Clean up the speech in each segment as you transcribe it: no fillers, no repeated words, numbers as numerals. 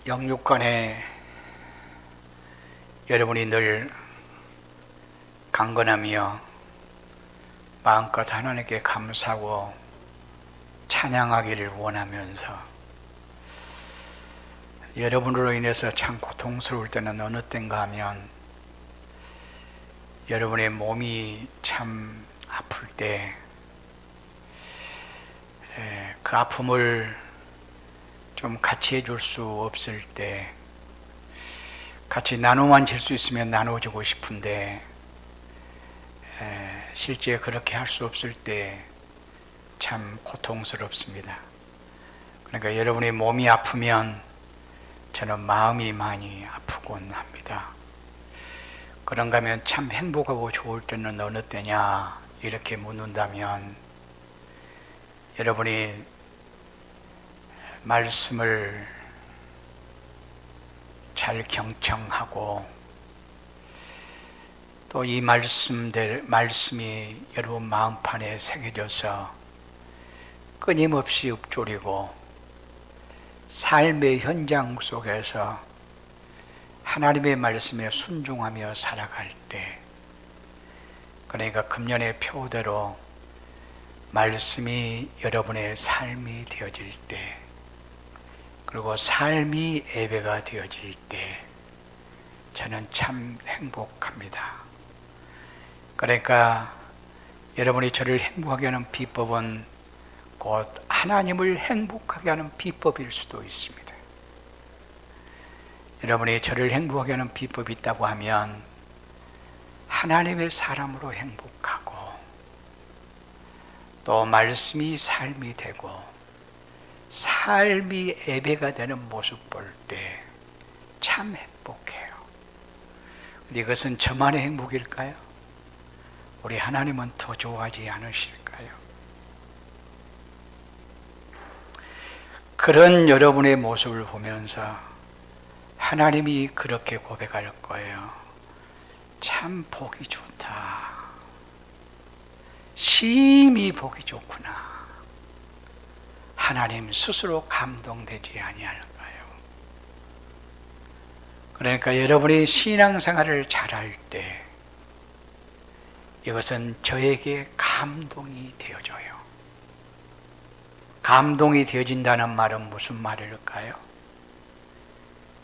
영육간에 여러분이 늘 강건하며 마음껏 하나님께 감사하고 찬양하기를 원하면서 여러분으로 인해서 참 고통스러울 때는 어느 때인가 하면 여러분의 몸이 참 아플 때 그 아픔을 좀 같이 해줄 수 없을 때 같이 나눠만 줄 수 있으면 나눠주고 싶은데 실제 그렇게 할 수 없을 때 참 고통스럽습니다. 그러니까 여러분의 몸이 아프면 저는 마음이 많이 아프곤 합니다. 그런가 하면 참 행복하고 좋을 때는 어느 때냐 이렇게 묻는다면 여러분이 말씀을 잘 경청하고 또 이 말씀이 여러분 마음판에 새겨져서 끊임없이 읊조리고 삶의 현장 속에서 하나님의 말씀에 순종하며 살아갈 때, 그러니까 금년의 표대로 말씀이 여러분의 삶이 되어질 때, 그리고 삶이 예배가 되어질 때 저는 참 행복합니다. 그러니까 여러분이 저를 행복하게 하는 비법은 곧 하나님을 행복하게 하는 비법일 수도 있습니다. 여러분이 저를 행복하게 하는 비법이 있다고 하면 하나님의 사람으로 행복하고 또 말씀이 삶이 되고 삶이 예배가 되는 모습 볼 때 참 행복해요. 근데 이것은 저만의 행복일까요? 우리 하나님은 더 좋아하지 않으실까요? 그런 여러분의 모습을 보면서 하나님이 그렇게 고백할 거예요. 참 보기 좋다. 심히 보기 좋구나. 하나님 스스로 감동되지 아니할까요? 그러니까 여러분이 신앙생활을 잘할 때 이것은 저에게 감동이 되어져요. 감동이 되어진다는 말은 무슨 말일까요?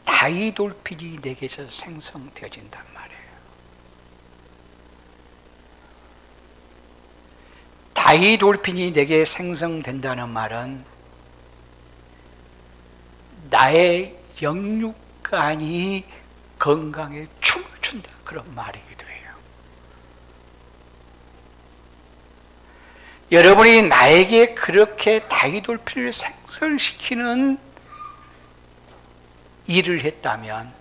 다이돌핀이 내게서 생성되어진단 말이에요. 다이돌핀이 내게 생성된다는 말은 나의 영육간이 건강에 춤을 춘다, 그런 말이기도 해요. 여러분이 나에게 그렇게 다이돌핀을 생성시키는 일을 했다면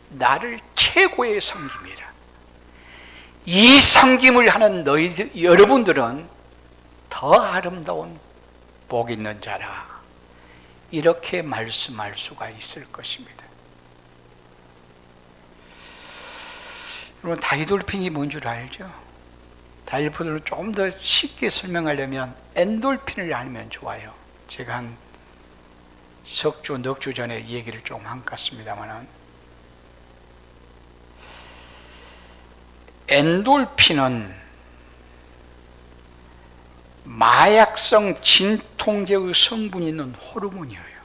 나를 최고의 섬김이라. 이 섬김을 하는 여러분들은 더 아름다운 복 있는 자라, 이렇게 말씀할 수가 있을 것입니다. 여러분, 다이돌핀이 뭔 줄 알죠? 다이돌핀을 좀 더 쉽게 설명하려면 엔돌핀을 알면 좋아요. 제가 한 석주, 넉 주 전에 이 얘기를 좀 한 것 같습니다만, 엔돌핀은 마약성 진통제의 성분이 있는 호르몬이에요.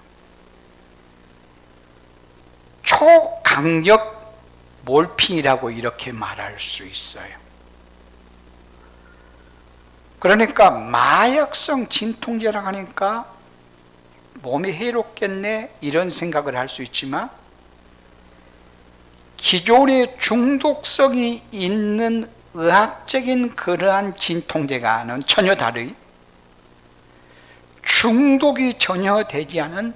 초강력 몰핀이라고 이렇게 말할 수 있어요. 그러니까 마약성 진통제라고 하니까 몸에 해롭겠네 이런 생각을 할 수 있지만, 기존의 중독성이 있는 의학적인 그러한 진통제와는 전혀 다르게 중독이 전혀 되지 않은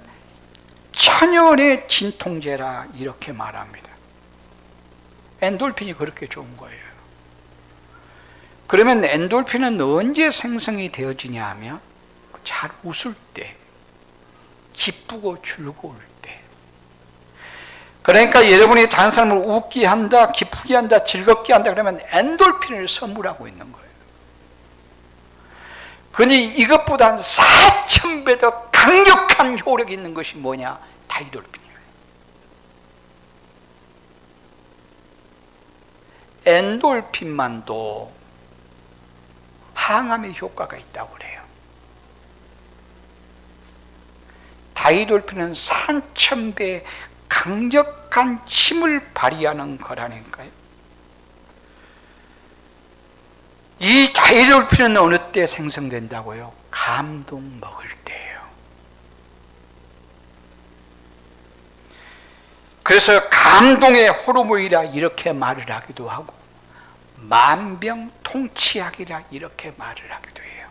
천연의 진통제라 이렇게 말합니다. 엔돌핀이 그렇게 좋은 거예요. 그러면 엔돌핀은 언제 생성이 되어지냐 하면 잘 웃을 때, 기쁘고 즐거울 때. 그러니까 여러분이 다른 사람을 웃게 한다, 기쁘게 한다, 즐겁게 한다 그러면 엔돌핀을 선물하고 있는 거예요. 그런데 이것보다 4,000배 더 강력한 효력이 있는 것이 뭐냐? 다이돌핀이에요. 엔돌핀만도 항암에 효과가 있다고 그래요. 다이돌핀은 3000배 강력한 힘을 발휘하는 거라니까요. 이 다이돌핀은 어느 때 생성된다고요? 감동 먹을 때예요. 그래서 감동의 호르몬이라 이렇게 말을 하기도 하고 만병통치약이라 이렇게 말을 하기도 해요.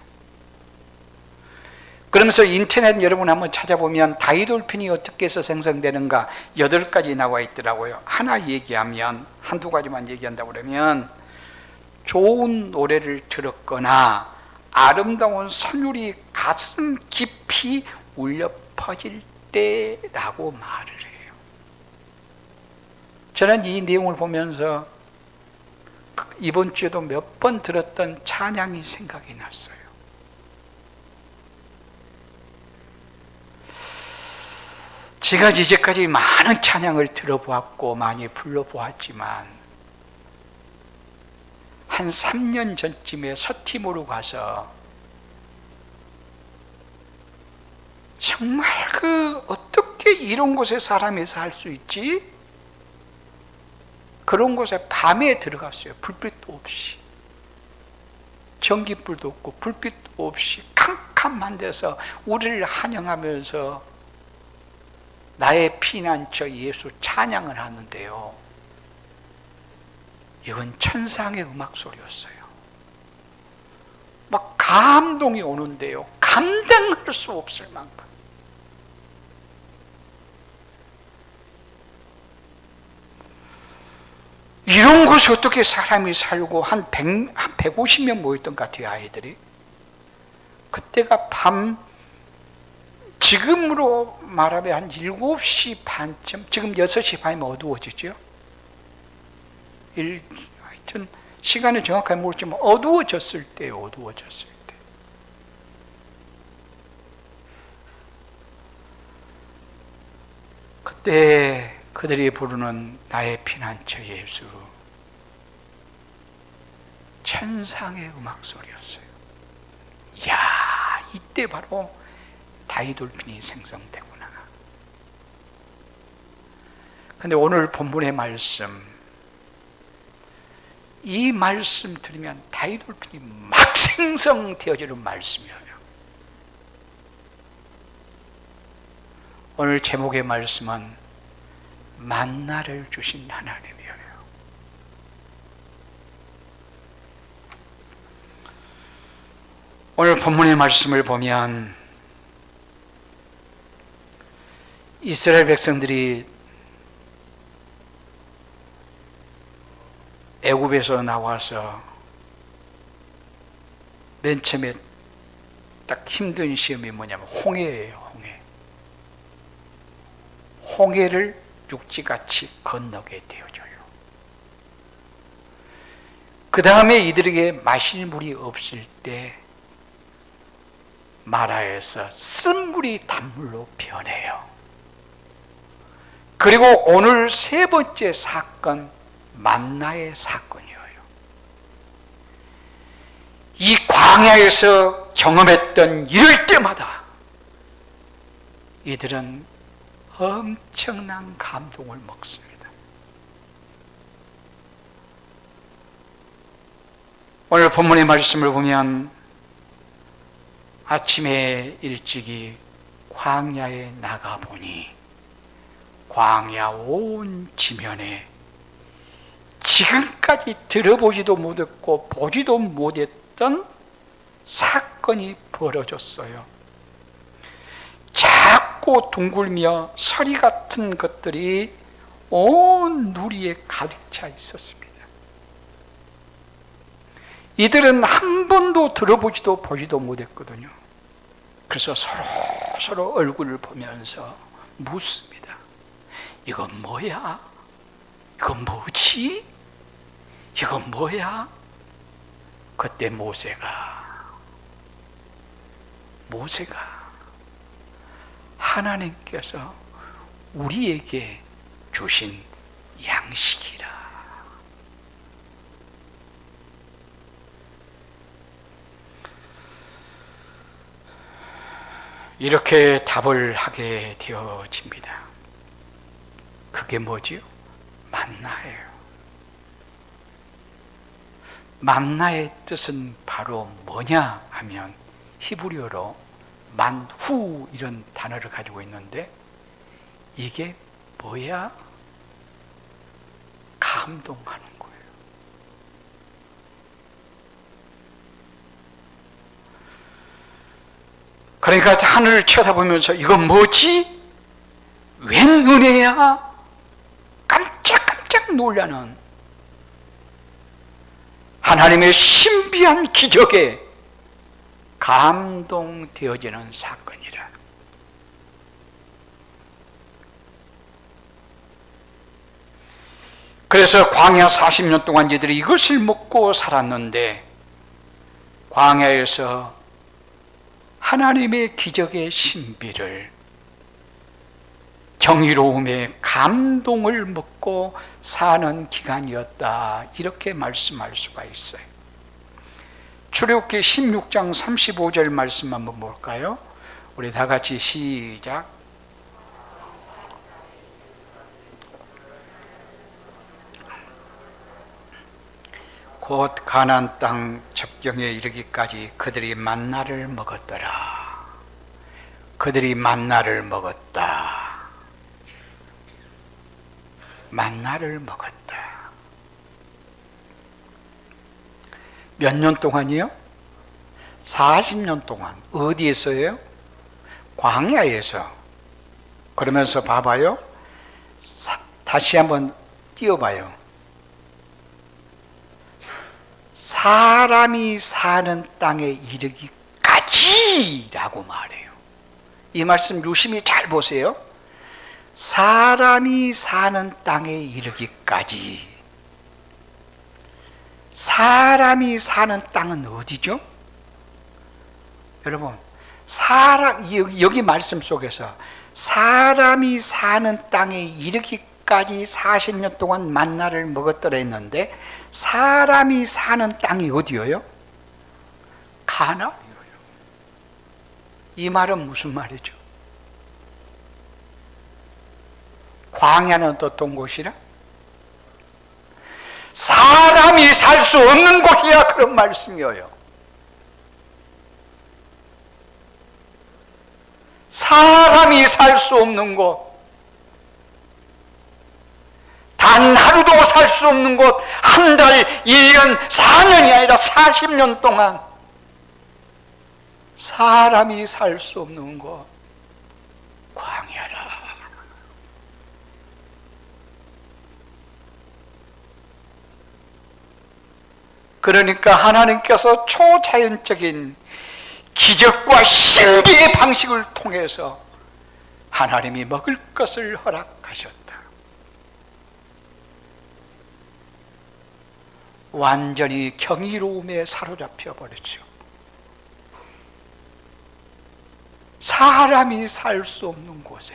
그러면서 인터넷 여러분 한번 찾아보면 다이돌핀이 어떻게 해서 생성되는가 8가지 나와 있더라고요. 하나 얘기하면, 한두 가지만 얘기한다고 그러면, 좋은 노래를 들었거나 아름다운 선율이 가슴 깊이 울려 퍼질 때라고 말을 해요. 저는 이 내용을 보면서 이번 주에도 몇 번 들었던 찬양이 생각이 났어요. 제가 이제까지 많은 찬양을 들어보았고 많이 불러보았지만 한 3년 전쯤에 서팀으로 가서 정말 어떻게 이런 곳에 사람이 살 수 있지? 그런 곳에 밤에 들어갔어요. 불빛도 없이, 전기불도 없고 불빛도 없이 캄캄한 데서 우리를 환영하면서 나의 피난처 예수 찬양을 하는데요, 이건 천상의 음악 소리였어요. 막 감동이 오는데요, 감당할 수 없을 만큼. 이런 곳에 어떻게 사람이 살고, 한 150명 모였던 것 같아요, 아이들이. 그때가 밤, 지금으로 말하면 한 7시 반쯤, 지금 6시 반이면 어두워지죠? 하여튼 시간은 정확하게 모르지만 어두워졌을 때요, 어두워졌을 때. 그때 그들이 부르는 나의 피난처 예수, 천상의 음악 소리였어요. 이야, 이때 바로 다이돌핀이 생성되구나. 근데 오늘 본문의 말씀, 이 말씀 들으면 다이돌핀이 막 생성되어지는 말씀이에요. 오늘 제목의 말씀은 만나를 주신 하나님이에요. 오늘 본문의 말씀을 보면 이스라엘 백성들이 애굽에서 나와서 맨 처음에 딱 힘든 시험이 뭐냐면 홍해예요. 홍해를 육지같이 건너게 되어져요. 그 다음에 이들에게 마실 물이 없을 때 마라에서 쓴물이 단물로 변해요. 그리고 오늘 세 번째 사건, 만나의 사건이에요. 이 광야에서 경험했던 이럴 때마다 이들은 엄청난 감동을 먹습니다. 오늘 본문의 말씀을 보면 아침에 일찍이 광야에 나가보니 광야 온 지면에 지금까지 들어보지도 못했고 보지도 못했던 사건이 벌어졌어요. 작고 둥글며 서리 같은 것들이 온 누리에 가득 차 있었습니다. 이들은 한 번도 들어보지도 보지도 못했거든요. 그래서 서로 얼굴을 보면서 묻습니다. 이건 뭐야? 이건 뭐지? 이건 뭐야? 그때 모세가 하나님께서 우리에게 주신 양식이라. 이렇게 답을 하게 되어집니다. 그게 뭐지요? 만나예요. 만나의 뜻은 바로 뭐냐 하면 히브리어로 만후 이런 단어를 가지고 있는데, 이게 뭐야? 감동하는 거예요. 그러니까 하늘을 쳐다보면서 이건 뭐지? 웬 은혜야? 깜짝깜짝 놀라는 하나님의 신비한 기적에 감동되어지는 사건이라. 그래서 광야 40년 동안 이들이 이것을 먹고 살았는데, 광야에서 하나님의 기적의 신비를, 경이로움의 감동을 먹고 사는 기간이었다, 이렇게 말씀할 수가 있어요. 출애굽기 16장 35절 말씀 한번 볼까요? 우리 다 같이 시작. 곧 가나안 땅 접경에 이르기까지 그들이 만나를 먹었더라. 그들이 만나를 먹었다. 만나를 먹었다. 몇 년 동안이요? 40년 동안. 어디에서요? 광야에서. 그러면서 봐봐요. 다시 한번 띄워봐요. 사람이 사는 땅에 이르기까지 라고 말해요. 이 말씀 유심히 잘 보세요. 사람이 사는 땅에 이르기까지. 사람이 사는 땅은 어디죠? 여러분, 여기 말씀 속에서 사람이 사는 땅에 이르기까지 40년 동안 만나를 먹었더라 했는데, 사람이 사는 땅이 어디예요? 가나안이에요. 이 말은 무슨 말이죠? 광야는 어떤 곳이라? 사람이 살 수 없는 곳이야, 그런 말씀이에요. 사람이 살 수 없는 곳, 단 하루도 살 수 없는 곳, 한 달, 1년, 4년이 아니라 40년 동안 사람이 살 수 없는 곳, 광야라. 그러니까 하나님께서 초자연적인 기적과 신비의 방식을 통해서 하나님이 먹을 것을 허락하셨다. 완전히 경이로움에 사로잡혀 버렸죠. 사람이 살 수 없는 곳에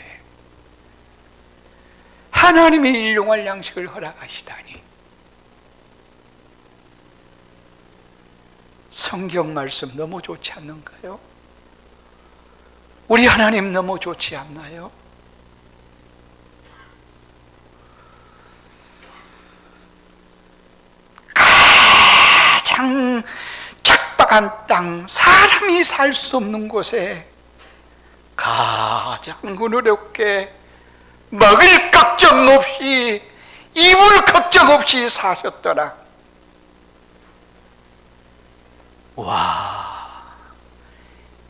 하나님의 일용할 양식을 허락하시다니. 성경 말씀 너무 좋지 않는가요? 우리 하나님 너무 좋지 않나요? 가장 척박한 땅, 사람이 살 수 없는 곳에 가장 은혜롭게 먹을 걱정 없이, 입을 걱정 없이 사셨더라. 와,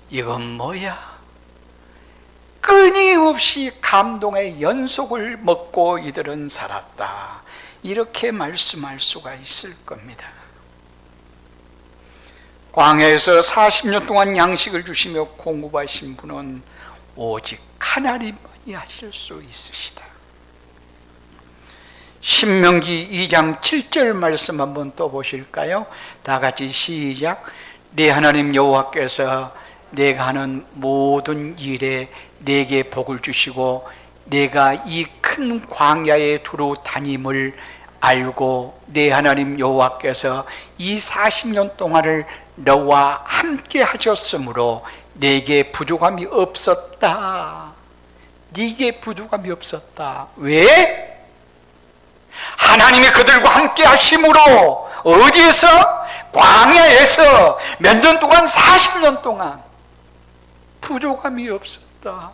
이건 뭐야? 끊임없이 감동의 연속을 먹고 이들은 살았다. 이렇게 말씀할 수가 있을 겁니다. 광야에서 40년 동안 양식을 주시며 공급하신 분은 오직 하나님만이 하실 수 있으시다. 신명기 2장 7절 말씀 한번 또 보실까요? 다 같이 시작. 네 하나님 여호와께서 내가 하는 모든 일에 내게 복을 주시고 내가 이 큰 광야에 두루 다님을 알고 내 하나님 여호와께서 이 40년 동안을 너와 함께 하셨으므로 내게 부족함이 없었다. 네게 부족함이 없었다. 왜? 하나님이 그들과 함께 하심으로 어디에서? 광야에서 몇 년 동안? 40년 동안 부족함이 없었다.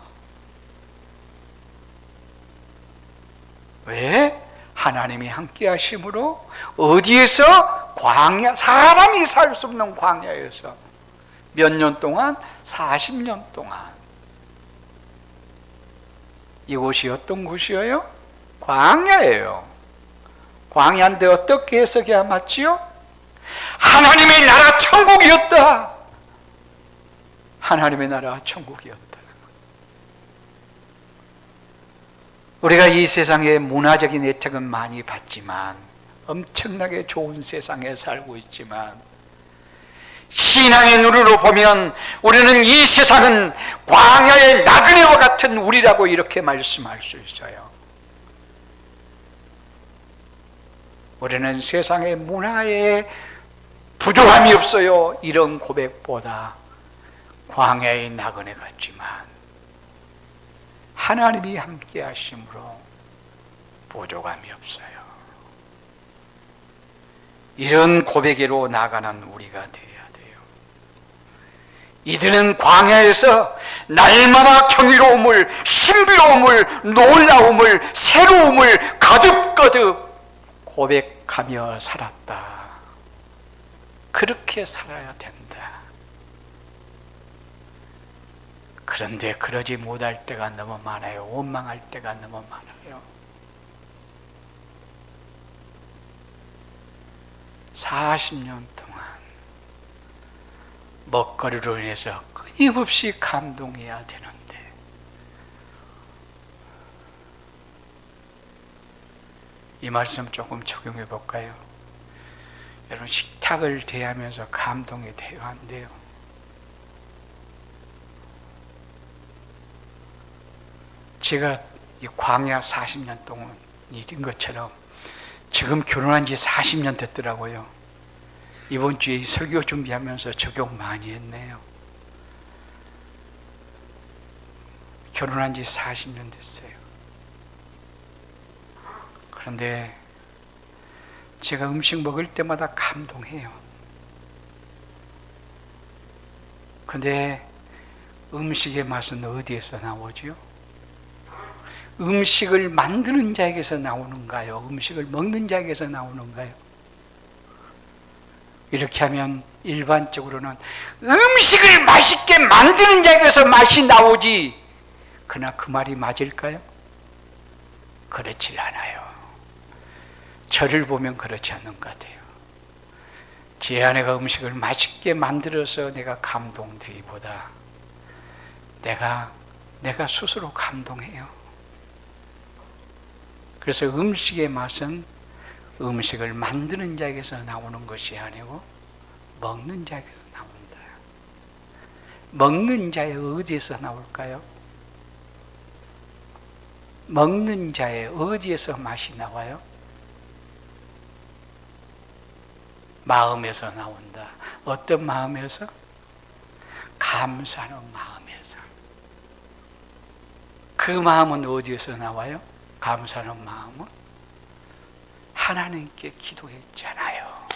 왜? 하나님이 함께 하심으로 어디에서? 광야, 사람이 살 수 없는 광야에서 몇 년 동안? 40년 동안. 이곳이 어떤 곳이에요? 광야예요. 광야인데 어떻게 해석해야 맞지요? 하나님의 나라 천국이었다. 하나님의 나라 천국이었다. 우리가 이 세상에 문화적인 혜택은 많이 받지만, 엄청나게 좋은 세상에 살고 있지만, 신앙의 눈으로 보면 우리는 이 세상은 광야의 나그네와 같은 우리라고 이렇게 말씀할 수 있어요. 우리는 세상의 문화에 부족함이 없어요. 이런 고백보다 광야의 나그네 같지만 하나님이 함께 하심으로 부족함이 없어요. 이런 고백으로 나가는 우리가 되어야 돼요. 이들은 광야에서 날마다 경이로움을, 신비로움을, 놀라움을, 새로움을 거듭거듭 고백하며 살았다. 그렇게 살아야 된다. 그런데 그러지 못할 때가 너무 많아요. 원망할 때가 너무 많아요. 40년 동안 먹거리로 인해서 끊임없이 감동해야 되는데, 이 말씀 조금 적용해 볼까요? 여러분, 식탁을 대하면서 감동이 돼요, 안 돼요? 제가 이 광야 40년 동안 일인 것처럼 지금 결혼한 지 40년 됐더라고요. 이번 주에 설교 준비하면서 적용 많이 했네요. 결혼한 지 40년 됐어요. 그런데 제가 음식 먹을 때마다 감동해요. 근데 음식의 맛은 어디에서 나오죠? 음식을 만드는 자에게서 나오는가요? 음식을 먹는 자에게서 나오는가요? 이렇게 하면 일반적으로는 음식을 맛있게 만드는 자에게서 맛이 나오지, 그러나 그 말이 맞을까요? 그렇지 않아요. 저를 보면 그렇지 않는 것 같아요. 제 아내가 음식을 맛있게 만들어서 내가 감동되기보다 내가 스스로 감동해요. 그래서 음식의 맛은 음식을 만드는 자에게서 나오는 것이 아니고 먹는 자에게서 나온다. 먹는 자의 어디에서 나올까요? 먹는 자의 어디에서 맛이 나와요? 마음에서 나온다. 어떤 마음에서? 감사하는 마음에서. 그 마음은 어디에서 나와요? 감사하는 마음은 하나님께 기도했잖아요.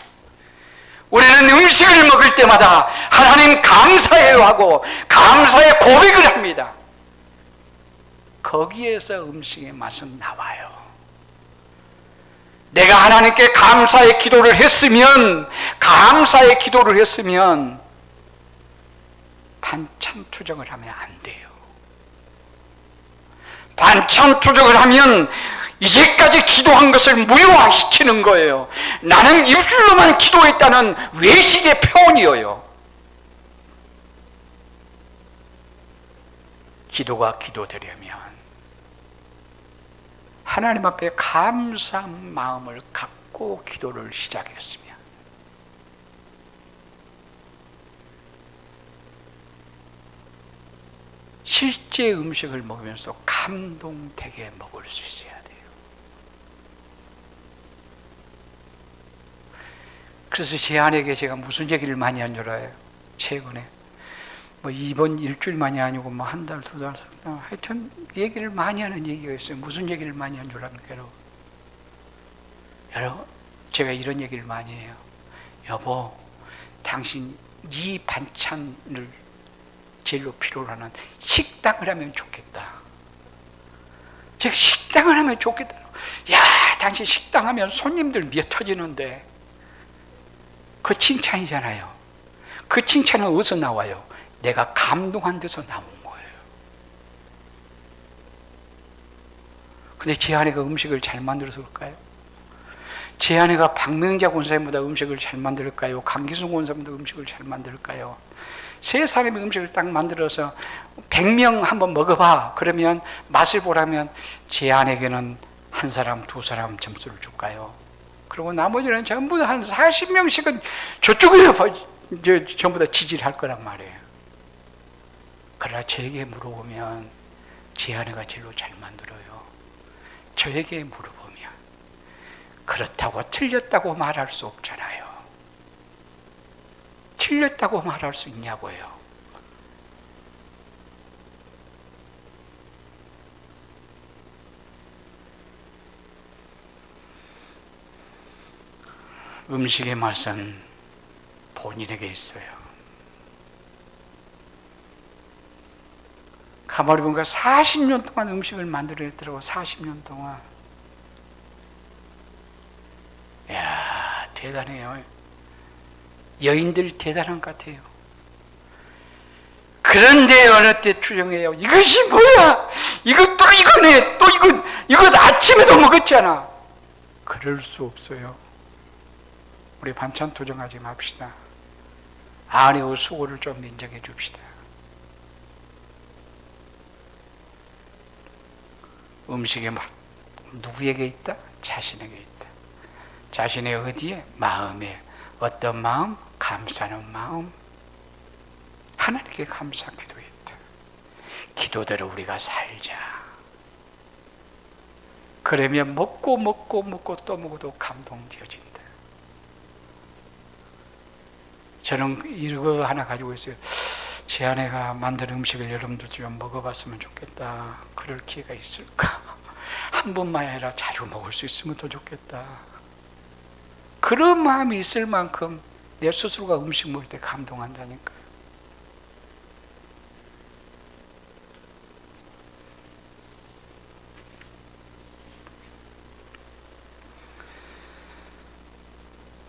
우리는 음식을 먹을 때마다 하나님 감사해요 하고 감사의 고백을 합니다. 거기에서 음식의 맛은 나와요. 내가 하나님께 감사의 기도를 했으면, 반찬 투정을 하면 안 돼요. 반찬 투정을 하면 이제까지 기도한 것을 무효화시키는 거예요. 나는 입술로만 기도했다는 외식의 표현이에요. 기도가 기도되려면 하나님 앞에 감사한 마음을 갖고 기도를 시작했으면, 실제 음식을 먹으면서 감동되게 먹을 수 있어야 돼요. 그래서 제 아내에게 제가 무슨 얘기를 많이 한 줄 알아요? 최근에 뭐 이번 일주일만이 아니고 뭐 한 달, 두 달, 하여튼 얘기를 많이 하는 얘기가 있어요. 무슨 얘기를 많이 한 줄 압니까, 여러분? 여러분, 제가 이런 얘기를 많이 해요. 여보, 당신 이 반찬을 제일로 필요로 하는 식당을 하면 좋겠다. 제가 식당을 하면 좋겠다. 야, 당신 식당 하면 손님들 미어 터지는데. 그 칭찬이잖아요. 그 칭찬은 어디서 나와요? 내가 감동한 데서 나온 거예요. 근데 제 아내가 음식을 잘 만들어서 그럴까요? 제 아내가 박명자 권사님보다 음식을 잘 만들까요? 강기순 권사님보다 음식을 잘 만들까요? 세 사람의 음식을 딱 만들어서 100명 한번 먹어봐. 그러면 맛을 보라면 제 아내에게는 한 사람, 두 사람 점수를 줄까요? 그리고 나머지는 전부 다 한 40명씩은 저쪽에서 전부 다 지지를 할 거란 말이에요. 그러나 저에게 물어보면 제 아내가 제일로 잘 만들어요. 저에게 물어보면 그렇다고 틀렸다고 말할 수 없잖아요. 틀렸다고 말할 수 있냐고요. 음식의 맛은 본인에게 있어요. 가만히 보니까 40년 동안 음식을 만들었더라고. 40년 동안. 이야, 대단해요. 여인들 대단한 것 같아요. 그런데 어느 때 추정해요. 이것이 뭐야? 이거 또 이거네. 또 이거 아침에도 먹었잖아. 그럴 수 없어요. 우리 반찬 투정하지 맙시다. 아내의 수고를 좀 인정해 줍시다. 음식의 맛 누구에게 있다? 자신에게 있다. 자신의 어디에? 마음에. 어떤 마음? 감사하는 마음. 하나님께 감사 기도했다. 기도대로 우리가 살자. 그러면 먹고 또 먹어도 감동되어진다. 저는 이거 하나 가지고 있어요. 제 아내가 만든 음식을 여러분들 좀 먹어봤으면 좋겠다. 그럴 기회가 있을까? 한 번만 아니라 자주 먹을 수 있으면 더 좋겠다. 그런 마음이 있을 만큼 내 스스로가 음식 먹을 때 감동한다니까요.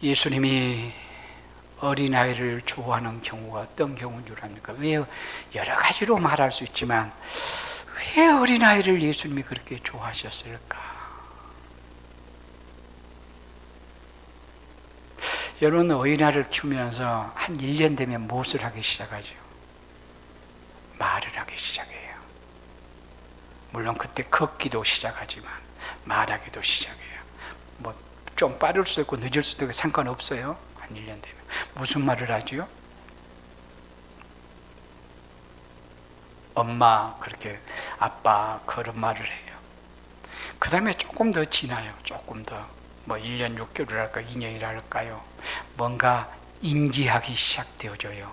예수님이 어린아이를 좋아하는 경우가 어떤 경우인 줄 압니까? 왜 여러 가지로 말할 수 있지만 왜 어린아이를 예수님이 그렇게 좋아하셨을까? 여러분 어린아이를 키우면서 한 1년 되면 무엇을 하기 시작하죠? 말을 하기 시작해요. 물론 그때 걷기도 시작하지만 말하기도 시작해요. 뭐 좀 빠를 수도 있고 늦을 수도 있고 상관없어요. 한 1년 되면. 무슨 말을 하죠? 엄마, 그렇게 아빠, 그런 말을 해요. 그 다음에 조금 더 지나요. 조금 더. 뭐 1년 6개월 할까 2년이라 할까요? 뭔가 인지하기 시작되어져요.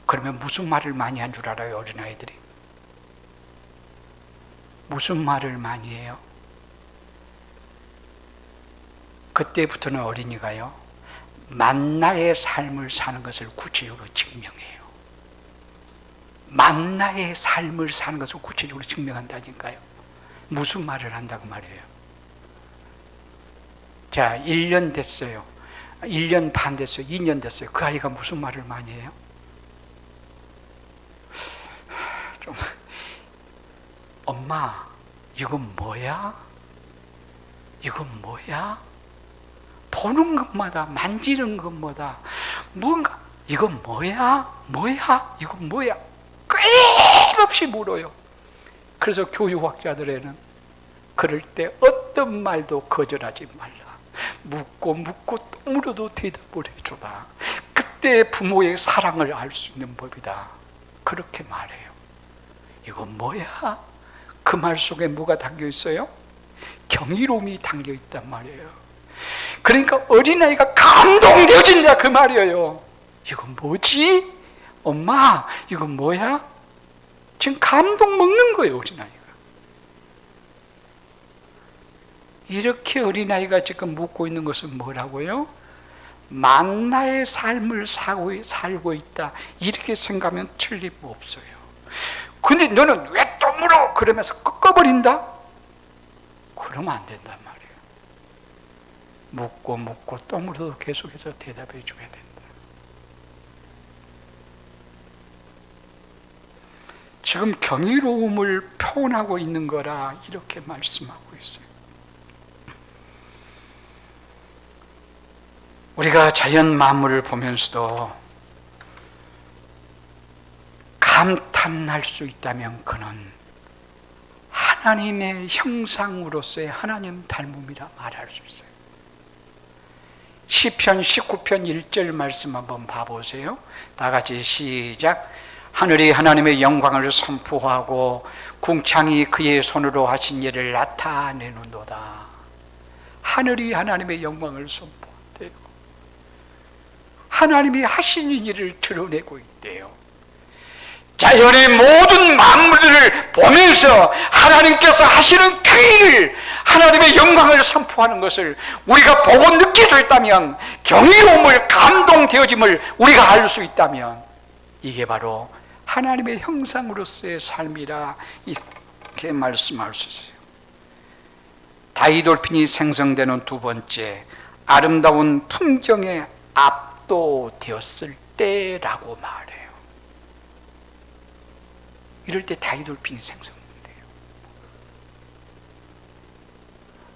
그러면 무슨 말을 많이 한 줄 알아요? 어린아이들이. 무슨 말을 많이 해요? 그때부터는 어린이가요, 만나의 삶을 사는 것을 구체적으로 증명해요. 만나의 삶을 사는 것을 구체적으로 증명한다니까요. 무슨 말을 한다고 말이에요? 자, 1년 됐어요. 1년 반 됐어요. 2년 됐어요. 그 아이가 무슨 말을 많이 해요? 좀, 엄마, 이건 뭐야? 이건 뭐야? 보는 것마다, 만지는 것마다 뭔가 이건 뭐야? 뭐야? 이건 뭐야? 끊임없이 물어요. 그래서 교육학자들에는 그럴 때 어떤 말도 거절하지 말라. 묻고 또 물어도 대답을 해주라. 그때 부모의 사랑을 알 수 있는 법이다. 그렇게 말해요. 이건 뭐야? 그 말 속에 뭐가 담겨 있어요? 경이로움이 담겨 있단 말이에요. 그러니까 어린아이가 감동되어진다 그 말이에요. 이건 뭐지? 엄마 이건 뭐야? 지금 감동 먹는 거예요 어린아이가. 이렇게 어린아이가 지금 묻고 있는 것은 뭐라고요? 만나의 삶을 살고 있다 이렇게 생각하면 틀림없어요. 근데 너는 왜 또 물어? 그러면서 꺾어버린다? 그러면 안 된단 말이에요. 묻고 또 물어도 계속해서 대답해 줘야 된다. 지금 경이로움을 표현하고 있는 거라 이렇게 말씀하고 있어요. 우리가 자연 만물을 보면서도 감탄할 수 있다면 그는 하나님의 형상으로서의 하나님 닮음이라 말할 수 있어요. 시편 19편 1절 말씀 한번 봐보세요. 다 같이 시작. 하늘이 하나님의 영광을 선포하고 궁창이 그의 손으로 하신 일을 나타내는도다. 하늘이 하나님의 영광을 선포한대요. 하나님이 하신 일을 드러내고 있대요. 자연의 모든 만물들을 보면서 하나님께서 하시는 그 일을, 하나님의 영광을 선포하는 것을 우리가 보고 느낄 수 있다면, 경이로움을, 감동되어짐을 우리가 알 수 있다면, 이게 바로 하나님의 형상으로서의 삶이라 이렇게 말씀할 수 있어요. 다이돌핀이 생성되는 두 번째, 아름다운 풍경에 압도되었을 때라고 말해요. 이럴 때 다이돌핀이 생성돼요.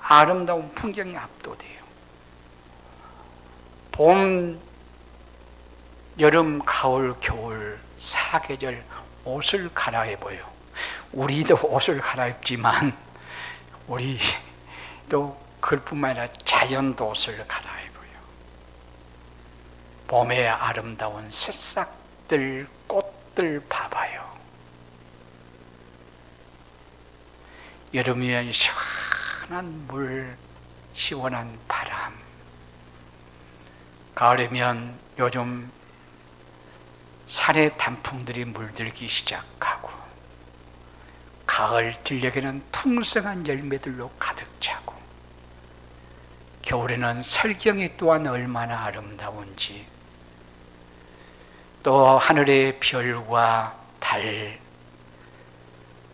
아름다운 풍경이 압도돼요. 봄, 여름, 가을, 겨울, 사계절 옷을 갈아입어요. 우리도 옷을 갈아입지만 우리도 그뿐만 아니라 자연도 옷을 갈아입어요. 봄의 아름다운 새싹들, 꽃들 봐봐요. 여름이면 시원한 물, 시원한 바람. 가을이면 요즘 산의 단풍들이 물들기 시작하고, 가을 들녘에는 풍성한 열매들로 가득 차고, 겨울에는 설경이 또한 얼마나 아름다운지, 또 하늘의 별과 달,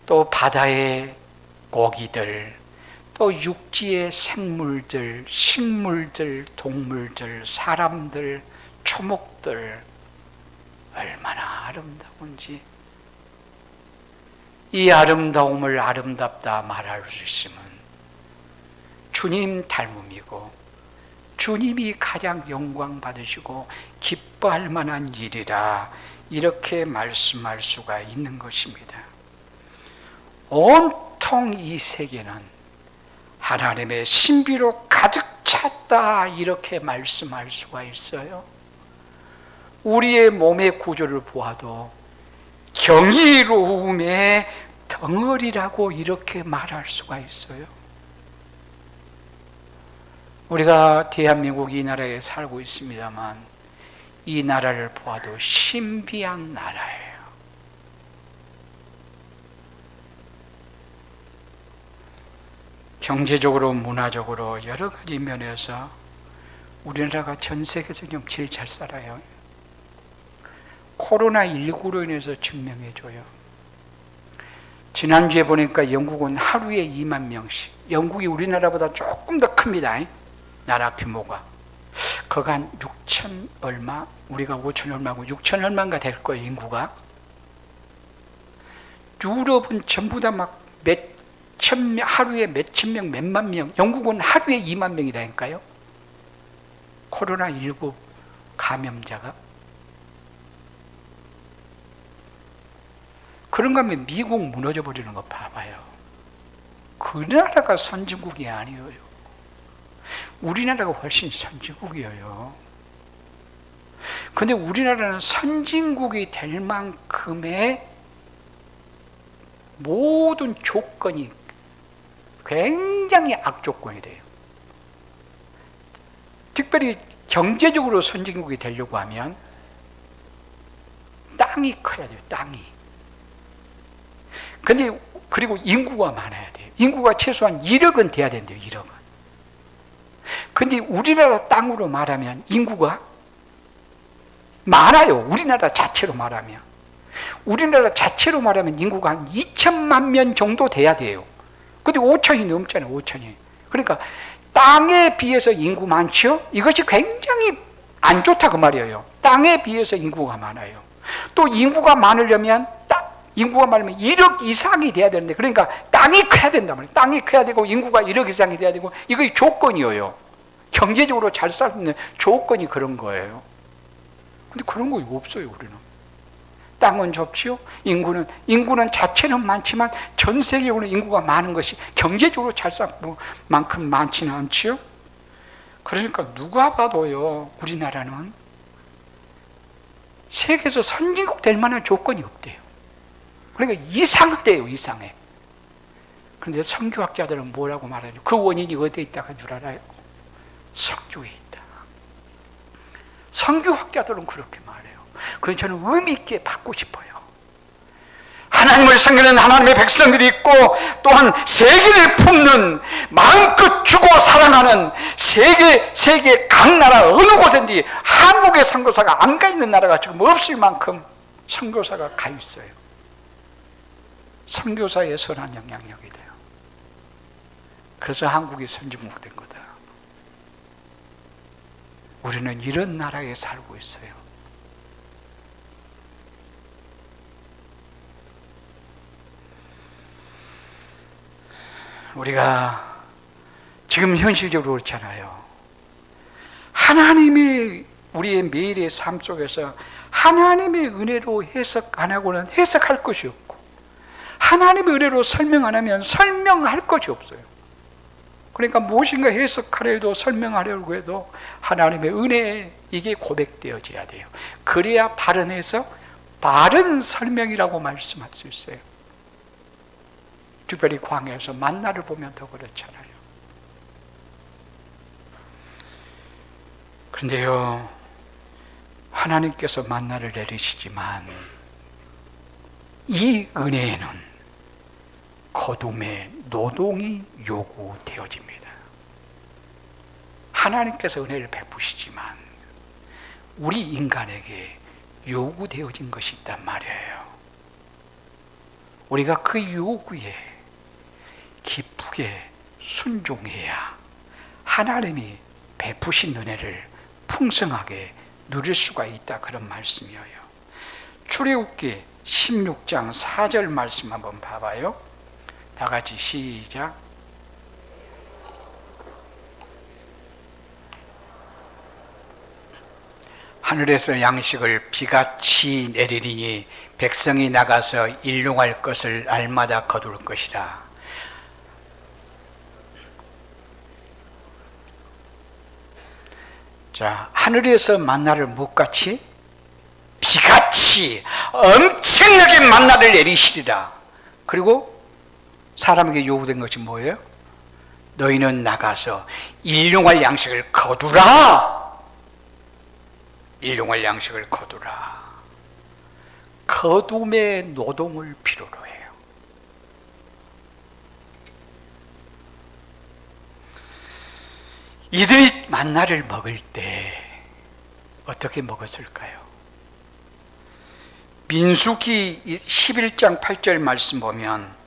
또 바다의 고기들, 또 육지의 생물들, 식물들, 동물들, 사람들, 초목들, 얼마나 아름다운지. 이 아름다움을 아름답다 말할 수 있으면 주님 닮음이고, 주님이 가장 영광 받으시고 기뻐할 만한 일이라 이렇게 말씀할 수가 있는 것입니다. 온통 이 세계는 하나님의 신비로 가득 찼다 이렇게 말씀할 수가 있어요. 우리의 몸의 구조를 보아도 경이로움의 덩어리라고 이렇게 말할 수가 있어요. 우리가 대한민국 이 나라에 살고 있습니다만, 이 나라를 보아도 신비한 나라예요. 경제적으로, 문화적으로 여러 가지 면에서 우리나라가 전 세계에서 좀 제일 잘 살아요. 코로나19로 인해서 증명해줘요. 지난주에 보니까 영국은 하루에 2만 명씩, 영국이 우리나라보다 조금 더 큽니다. 나라 규모가. 거가 한 6천 얼마, 우리가 5천 얼마고 6천 얼마인가 될 거예요, 인구가. 유럽은 전부 다 막 몇천 명, 하루에 몇천 명, 몇만 명. 영국은 하루에 2만 명이라니까요. 코로나19 감염자가. 그런가 하면 미국 무너져 버리는 거 봐봐요. 그 나라가 선진국이 아니에요. 우리나라가 훨씬 선진국이에요. 근데 우리나라는 선진국이 될 만큼의 모든 조건이 굉장히 악조건이 돼요. 특별히 경제적으로 선진국이 되려고 하면 땅이 커야 돼요. 땅이. 근데 그리고 인구가 많아야 돼요. 인구가 최소한 1억은 돼야 된대요. 1억은. 근데 우리나라 땅으로 말하면 인구가 많아요. 우리나라 자체로 말하면. 우리나라 자체로 말하면 인구가 한 2천만 명 정도 돼야 돼요. 근데 5천이 넘잖아요. 5천이. 그러니까 땅에 비해서 인구 많죠? 이것이 굉장히 안 좋다 그 말이에요. 땅에 비해서 인구가 많아요. 또 인구가 많으려면 인구가 많으면 1억 이상이 돼야 되는데, 그러니까 땅이 커야 된단 말이에요. 땅이 커야 되고 인구가 1억 이상이 돼야 되고, 이거 조건이에요. 경제적으로 잘 살 수 있는 조건이 그런 거예요. 근데 그런 거 없어요. 우리는 땅은 좁지요. 인구는 자체는 많지만 전 세계적으로 인구가 많은 것이 경제적으로 잘 살 만큼 많지는 않지요. 그러니까 누가 봐도요, 우리나라는 세계에서 선진국 될 만한 조건이 없대요. 그러니까 이상대요. 이상해. 그런데 선교학자들은 뭐라고 말하죠? 그 원인이 어디에 있다고 한 줄 알아요? 선교에 있다. 선교학자들은 그렇게 말해요. 그건 저는 의미 있게 받고 싶어요. 하나님을 섬기는 하나님의 백성들이 있고, 또한 세계를 품는, 마음껏 주고 사랑하는 세계 각 나라 어느 곳인지 한국의 선교사가 안 가 있는 나라가 지금 없을 만큼 선교사가 가 있어요. 선교사의 선한 영향력이 돼요. 그래서 한국이 선진국 된 거다. 우리는 이런 나라에 살고 있어요. 우리가 지금 현실적으로 그렇잖아요. 하나님이 우리의 매일의 삶 속에서 하나님의 은혜로 해석 안 하고는 해석할 것이 없고, 하나님의 은혜로 설명 안 하면 설명할 것이 없어요. 그러니까 무엇인가 해석하려 해도 설명하려고 해도 하나님의 은혜, 이게 고백되어져야 돼요. 그래야 바른 해석, 바른 설명이라고 말씀할 수 있어요. 특별히 광야에서 만나를 보면 더 그렇잖아요. 그런데요, 하나님께서 만나를 내리시지만 이 은혜에는 거둠의 노동이 요구되어집니다. 하나님께서 은혜를 베푸시지만 우리 인간에게 요구되어진 것이 있단 말이에요. 우리가 그 요구에 기쁘게 순종해야 하나님이 베푸신 은혜를 풍성하게 누릴 수가 있다, 그런 말씀이에요. 출애굽기 16장 4절 말씀 한번 봐봐요. 다 같이 시작. 하늘에서 양식을 비같이 내리리니 백성이 나가서 일용할 것을 날마다 거둘 것이라. 자, 하늘에서 만나를 무엇같이? 비같이 엄청나게 만나를 내리시리라. 그리고 사람에게 요구된 것이 뭐예요? 너희는 나가서 일용할 양식을 거두라. 일용할 양식을 거두라. 거둠의 노동을 필요로 해요. 이들이 만나를 먹을 때 어떻게 먹었을까요? 민수기 11장 8절 말씀 보면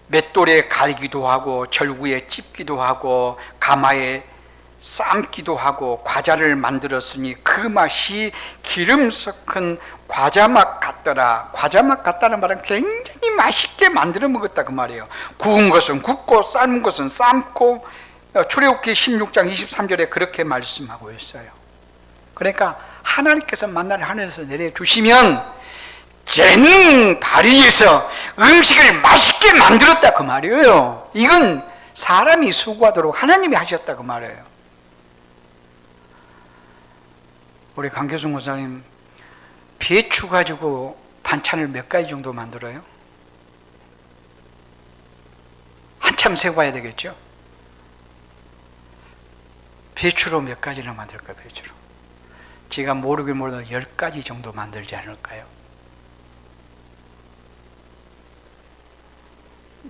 맷돌에 갈기도 하고 절구에 찝기도 하고 가마에 삶기도 하고 과자를 만들었으니 그 맛이 기름 섞은 과자맛 같더라. 과자맛 같다는 말은 굉장히 맛있게 만들어 먹었다 그 말이에요. 구운 것은 굽고 삶은 것은 삶고, 출애굽기 16장 23절에 그렇게 말씀하고 있어요. 그러니까 하나님께서 만나를 하늘에서 내려주시면 재능 발휘해서 음식을 맛있게 만들었다 그 말이에요. 이건 사람이 수고하도록 하나님이 하셨다 그 말이에요. 우리 강교수 목사님, 배추 가지고 반찬을 몇 가지 정도 만들어요? 한참 세봐야 되겠죠. 배추로 몇 가지나 만들까요? 배추로 제가 모르긴 몰라도 10가지 정도 만들지 않을까요?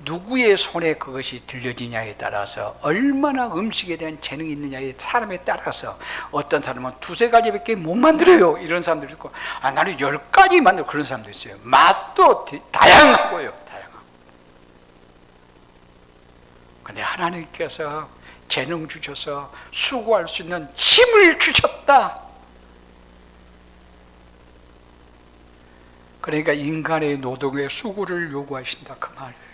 누구의 손에 그것이 들려지냐에 따라서, 얼마나 음식에 대한 재능이 있느냐에 사람에 따라서, 어떤 사람은 2-3가지밖에 못 만들어요 이런 사람도 있고, 나는 10가지 만들어 그런 사람도 있어요. 맛도 다양하고요, 다양하고. 근데 하나님께서 재능 주셔서 수고할 수 있는 힘을 주셨다. 그러니까 인간의 노동의 수고를 요구하신다 그 말이에요.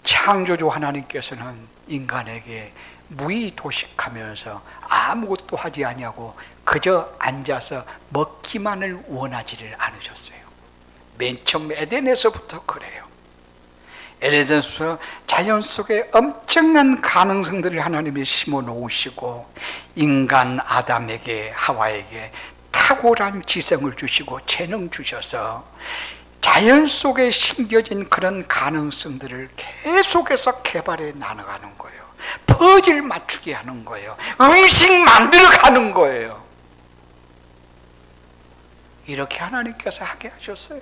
창조주 하나님께서는 인간에게 무의도식하면서 아무것도 하지 아니하고 그저 앉아서 먹기만을 원하지를 않으셨어요. 맨 처음 에덴에서부터 그래요. 에덴에서 자연 속에 엄청난 가능성들을 하나님이 심어 놓으시고, 인간 아담에게, 하와에게 탁월한 지성을 주시고 재능 주셔서 자연 속에 심겨진 그런 가능성들을 계속해서 개발해 나가는 거예요. 퍼즐 맞추게 하는 거예요. 음식 만들어 가는 거예요. 이렇게 하나님께서 하게 하셨어요.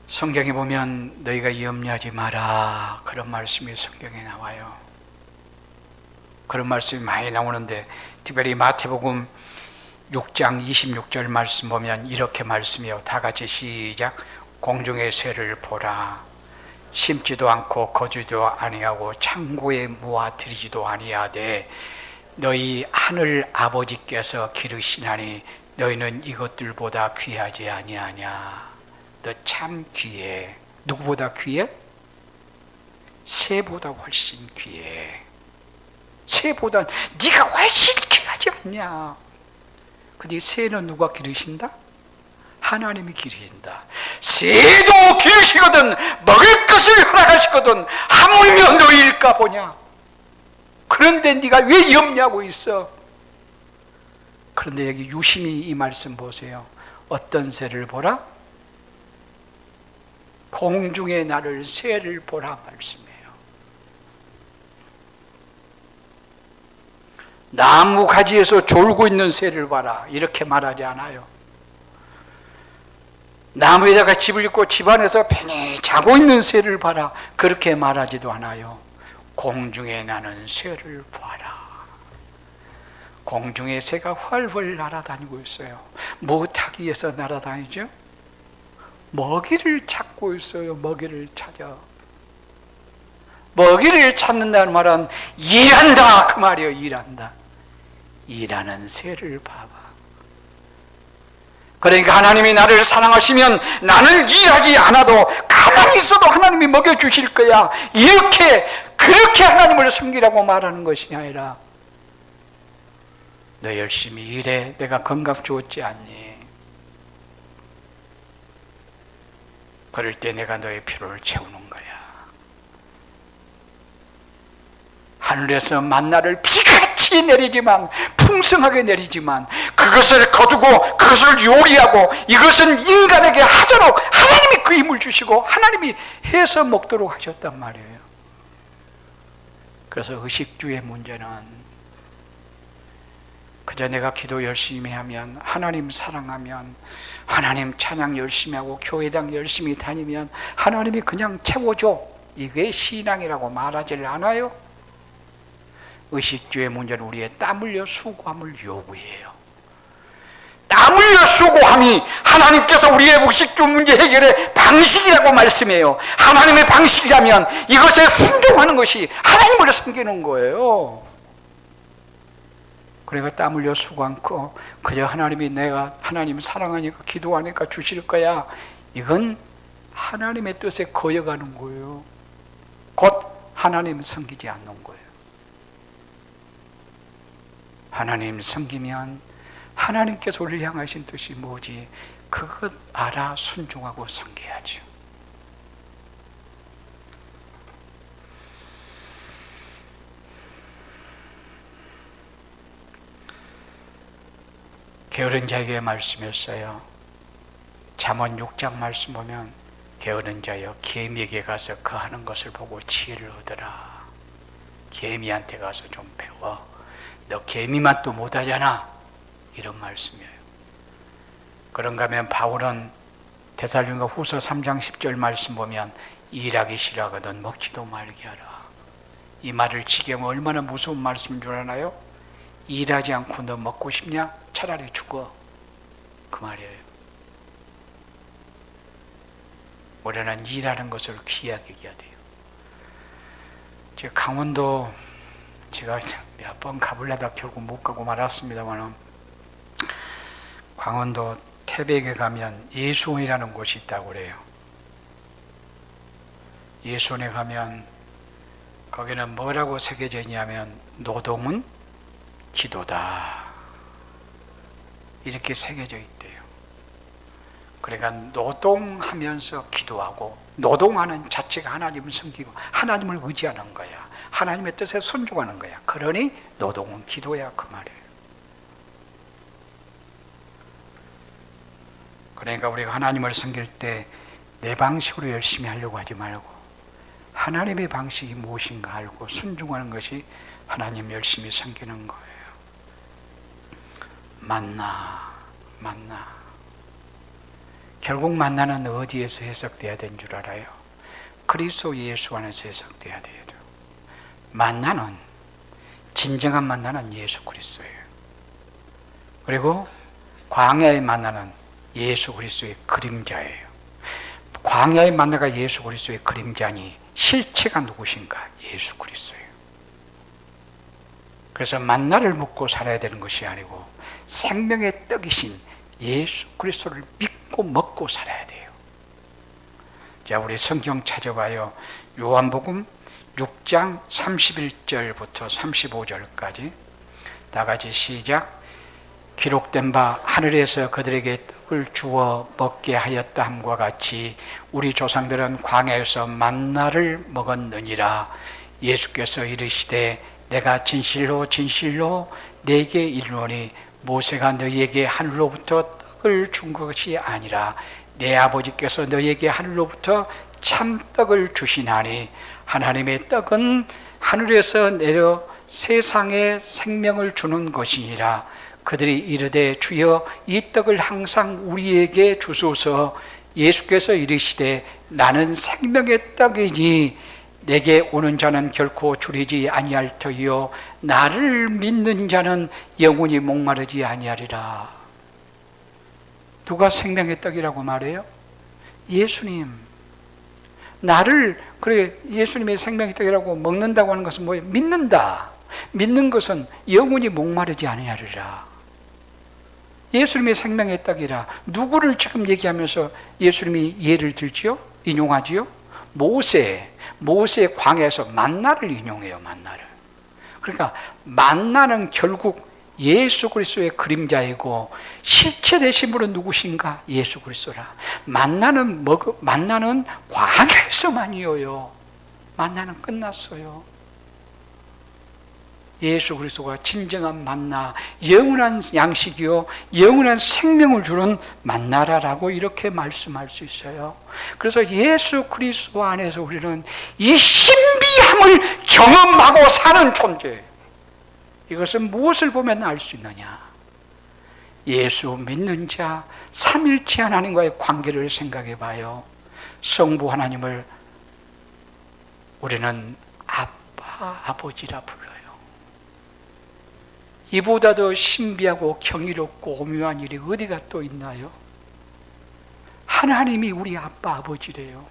성경에 보면 너희가 염려하지 마라 그런 말씀이 성경에 나와요. 그런 말씀이 많이 나오는데, 특별히 마태복음 6장 26절 말씀 보면 이렇게 말씀이요. 다 같이 시작. 공중의 새를 보라. 심지도 않고 거두지도 아니하고 창고에 모아들이지도 아니하되 너희 하늘 아버지께서 기르시나니 너희는 이것들보다 귀하지 아니하냐. 너 참 귀해. 누구보다 귀해? 새보다 훨씬 귀해. 새보다 네가 훨씬 귀하지 않냐. 근데 새는 누가 기르신다? 하나님이 기르신다. 새도 기르시거든 먹을 것을 허락하시거든 하물며 너희일까 보냐. 그런데 네가 왜 염려하고 있어? 그런데 여기 유심히 이 말씀 보세요. 어떤 새를 보라? 공중에 나를 새를 보라 말씀이에요. 나무 가지에서 졸고 있는 새를 봐라 이렇게 말하지 않아요. 나무에다가 집을 짓고 집안에서 편히 자고 있는 새를 봐라 그렇게 말하지도 않아요. 공중에 나는 새를 봐라. 공중에 새가 훨훨 날아다니고 있어요. 무엇하기 위해서 날아다니죠? 먹이를 찾고 있어요. 먹이를 찾아. 먹이를 찾는다는 말은 일한다 그 말이에요. 일한다. 일하는 새를 봐봐. 그러니까 하나님이 나를 사랑하시면 나는 일하지 않아도 가만히 있어도 하나님이 먹여주실 거야. 그렇게 하나님을 섬기라고 말하는 것이 아니라, 너 열심히 일해. 내가 건강 주었지 않니? 그럴 때 내가 너의 필요를 채우는 거야. 하늘에서 만나를 비같이 내리지만, 풍성하게 내리지만, 그것을 거두고 그것을 요리하고 이것은 인간에게 하도록 하나님이 그 힘을 주시고 하나님이 해서 먹도록 하셨단 말이에요. 그래서 의식주의 문제는 그저 내가 기도 열심히 하면, 하나님 사랑하면, 하나님 찬양 열심히 하고 교회당 열심히 다니면 하나님이 그냥 채워줘, 이게 신앙이라고 말하지를 않아요. 의식주의 문제는 우리의 땀 흘려 수고함을 요구해요. 땀 흘려 수고함이 하나님께서 우리의 의식주 문제 해결의 방식이라고 말씀해요. 하나님의 방식이라면 이것에 순종하는 것이 하나님을 섬기는 거예요. 그러니까 땀 흘려 수고 않고 그저 하나님이 내가 하나님 사랑하니까 기도하니까 주실 거야, 이건 하나님의 뜻에 거여가는 거예요. 곧 하나님 섬기지 않는 거예요. 하나님 섬기면 하나님께서 우리를 향하신 뜻이 뭐지? 그것 알아 순종하고 섬겨야죠. 게으른 자에게 말씀했어요. 잠언 6장 말씀 보면 게으른 자여 개미에게 가서 그 하는 것을 보고 지혜를 얻어라. 개미한테 가서 좀 배워. 너 개미만 또 못하잖아. 이런 말씀이에요. 그런가 하면 바울은 데살로니가 후서 3장 10절 말씀 보면 일하기 싫어하거든 먹지도 말게 하라. 이 말을 지경은 얼마나 무서운 말씀인 줄 아나요? 일하지 않고 너 먹고 싶냐? 차라리 죽어. 그 말이에요. 우리는 일하는 것을 귀하게 여겨야 돼요. 제가 강원도 제가 몇 번 가보려다 결국 못 가고 말았습니다만, 강원도 태백에 가면 예수원이라는 곳이 있다고 그래요. 예수원에 가면 거기는 뭐라고 새겨져 있냐면 노동은 기도다 이렇게 새겨져 있대요. 그러니까 노동하면서 기도하고, 노동하는 자체가 하나님을 섬기고 하나님을 의지하는 거야. 하나님의 뜻에 순종하는 거야. 그러니 노동은 기도야, 그 말이에요. 그러니까 우리가 하나님을 섬길 때 내 방식으로 열심히 하려고 하지 말고 하나님의 방식이 무엇인가 알고 순종하는 것이 하나님 열심히 섬기는 거예요. 만나. 결국 만나는 어디에서 해석돼야 되는 줄 알아요? 그리스도 예수 안에서 해석돼야 돼요. 만나는, 진정한 만나는 예수 그리스도예요. 그리고 광야의 만나는 예수 그리스도의 그림자예요. 광야의 만나가 예수 그리스도의 그림자니 실체가 누구신가? 예수 그리스도예요. 그래서 만나를 먹고 살아야 되는 것이 아니고 생명의 떡이신 예수 그리스도를 믿고 먹고 살아야 돼요. 자, 우리 성경 찾아봐요. 요한복음 6장 31절부터 35절까지 다 같이 시작. 기록된 바 하늘에서 그들에게 떡을 주어 먹게 하였다 함과 같이 우리 조상들은 광야에서 만나를 먹었느니라. 예수께서 이르시되 내가 진실로 진실로 네게 이르노니 모세가 너희에게 하늘로부터 떡을 준 것이 아니라 내 아버지께서 너희에게 하늘로부터 참떡을 주시나니 하나님의 떡은 하늘에서 내려 세상에 생명을 주는 것이니라. 그들이 이르되 주여 이 떡을 항상 우리에게 주소서. 예수께서 이르시되 나는 생명의 떡이니 내게 오는 자는 결코 줄이지 아니할 터이요 나를 믿는 자는 영원히 목마르지 아니하리라. 누가 생명의 떡이라고 말해요? 예수님. 나를, 그래, 예수님의 생명의 떡이라고 먹는다고 하는 것은 뭐예요? 믿는다. 믿는 것은 영원히 목마르지 아니하리라. 예수님의 생명의 떡이라. 누구를 지금 얘기하면서 예수님이 예를 들지요? 인용하지요? 모세 광야에서 만나를 인용해요. 만나를. 그러니까 만나는 결국 예수 그리스도의 그림자이고 실체 되신 분은 누구신가? 예수 그리스도라. 만나는 광야에서만이어요. 만나는 끝났어요. 예수 그리스도가 진정한 만나, 영원한 양식이요 영원한 생명을 주는 만나라라고 이렇게 말씀할 수 있어요. 그래서 예수 그리스도 안에서 우리는 이 신비함을 경험하고 사는 존재예요. 이것은 무엇을 보면 알 수 있느냐? 예수 믿는 자 삼일체 하나님과의 관계를 생각해 봐요. 성부 하나님을 우리는 아빠, 아버지라 불러요. 이보다 더 신비하고 경이롭고 오묘한 일이 어디가 또 있나요? 하나님이 우리 아빠, 아버지래요.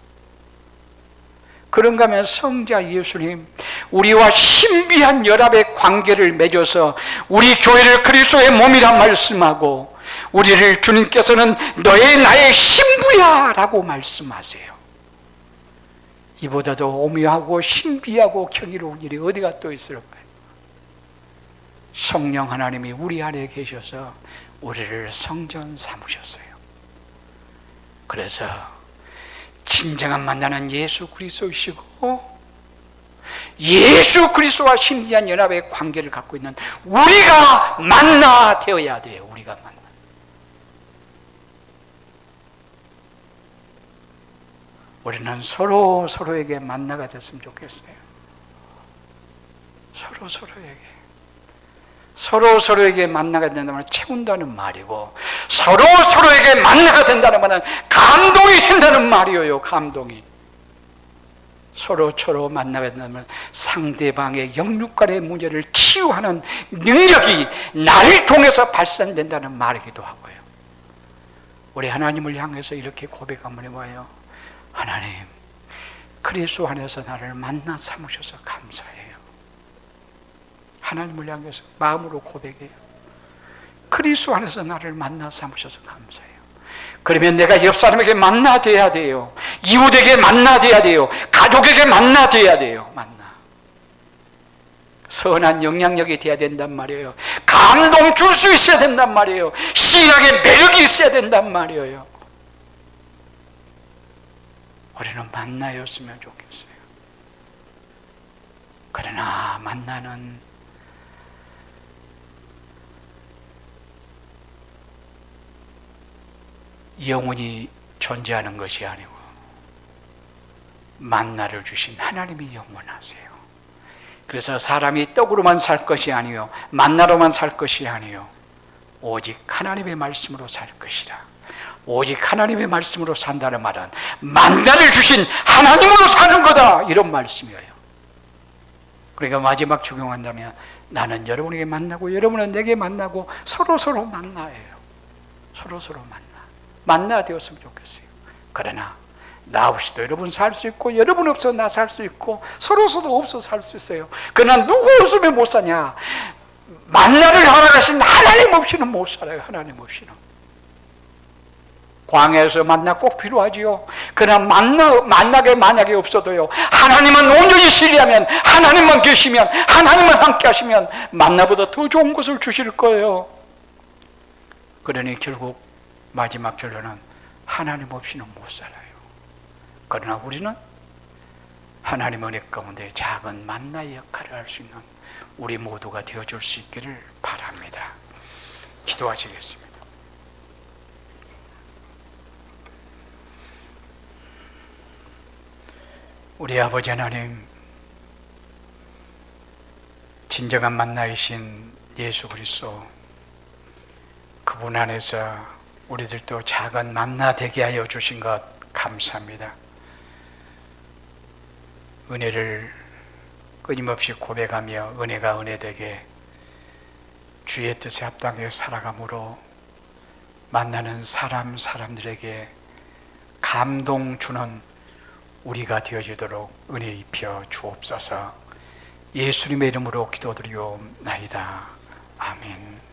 그런가 하면 성자 예수님, 우리와 신비한 연합의 관계를 맺어서 우리 교회를 그리스도의 몸이라 말씀하고 우리를 주님께서는 너의 나의 신부야 라고 말씀하세요. 이보다 더 오묘하고 신비하고 경이로운 일이 어디가 또 있을까요? 성령 하나님이 우리 안에 계셔서 우리를 성전 삼으셨어요. 그래서 진정한 만나는 예수 그리스도이시고 예수 그리스도와 신비한 연합의 관계를 갖고 있는 우리가 만나 되어야 돼요. 우리가 만나. 우리는 서로 서로에게 만나가 됐으면 좋겠어요. 서로 서로에게 만나가 된다는 말은 채운다는 말이고, 서로 서로에게 만나가 된다는 말은 감동이 된다는 말이에요. 감동이. 서로 만나게 되면 상대방의 영육간의 문제를 치유하는 능력이 나를 통해서 발산된다는 말이기도 하고요. 우리 하나님을 향해서 이렇게 고백 한번 해봐요. 하나님, 그리스도 안에서 나를 만나 삼으셔서 감사해요. 하나님을 향해서 마음으로 고백해요. 그리스도 안에서 나를 만나 삼으셔서 감사해요. 그러면 내가 옆 사람에게 만나돼야 돼요. 이웃에게 만나돼야 돼요. 가족에게 만나돼야 돼요. 선한 영향력이 돼야 된단 말이에요. 감동 줄 수 있어야 된단 말이에요. 신앙의 매력이 있어야 된단 말이에요. 우리는 만나였으면 좋겠어요. 그러나 만나는 영원히 존재하는 것이 아니고 만나를 주신 하나님이 영원하세요. 그래서 사람이 떡으로만 살 것이 아니요 만나로만 살 것이 아니요 오직 하나님의 말씀으로 살 것이라. 오직 하나님의 말씀으로 산다는 말은 만나를 주신 하나님으로 사는 거다, 이런 말씀이에요. 그러니까 마지막 적용한다면 나는 여러분에게 만나고 여러분은 내게 만나고 서로 만나예요. 서로 만나 되었으면 좋겠어요. 그러나 나 없이도 여러분 살 수 있고 여러분 없어 나 살 수 있고 서로서도 없어 살 수 있어요. 그러나 누구 없으면 못 사냐? 만나를 허락하신 하나님 없이는 못 살아요. 하나님 없이는. 광야에서 만나 꼭 필요하지요. 그러나 만나게 만약에 없어도요, 하나님만 온전히 신뢰하면, 하나님만 계시면, 하나님만 함께 하시면 만나보다 더 좋은 것을 주실 거예요. 그러니 결국 마지막 결론은 하나님 없이는 못 살아요. 그러나 우리는 하나님 은혜 가운데 작은 만나의 역할을 할 수 있는 우리 모두가 되어줄 수 있기를 바랍니다. 기도하시겠습니다. 우리 아버지 하나님, 진정한 만나이신 예수 그리스도, 그분 안에서 우리들도 작은 만나 되게 하여 주신 것 감사합니다. 은혜를 끊임없이 고백하며 은혜가 은혜되게 주의 뜻에 합당하여 살아감으로 만나는 사람들에게 감동 주는 우리가 되어지도록 은혜 입혀 주옵소서. 예수님의 이름으로 기도드리옵나이다. 아멘.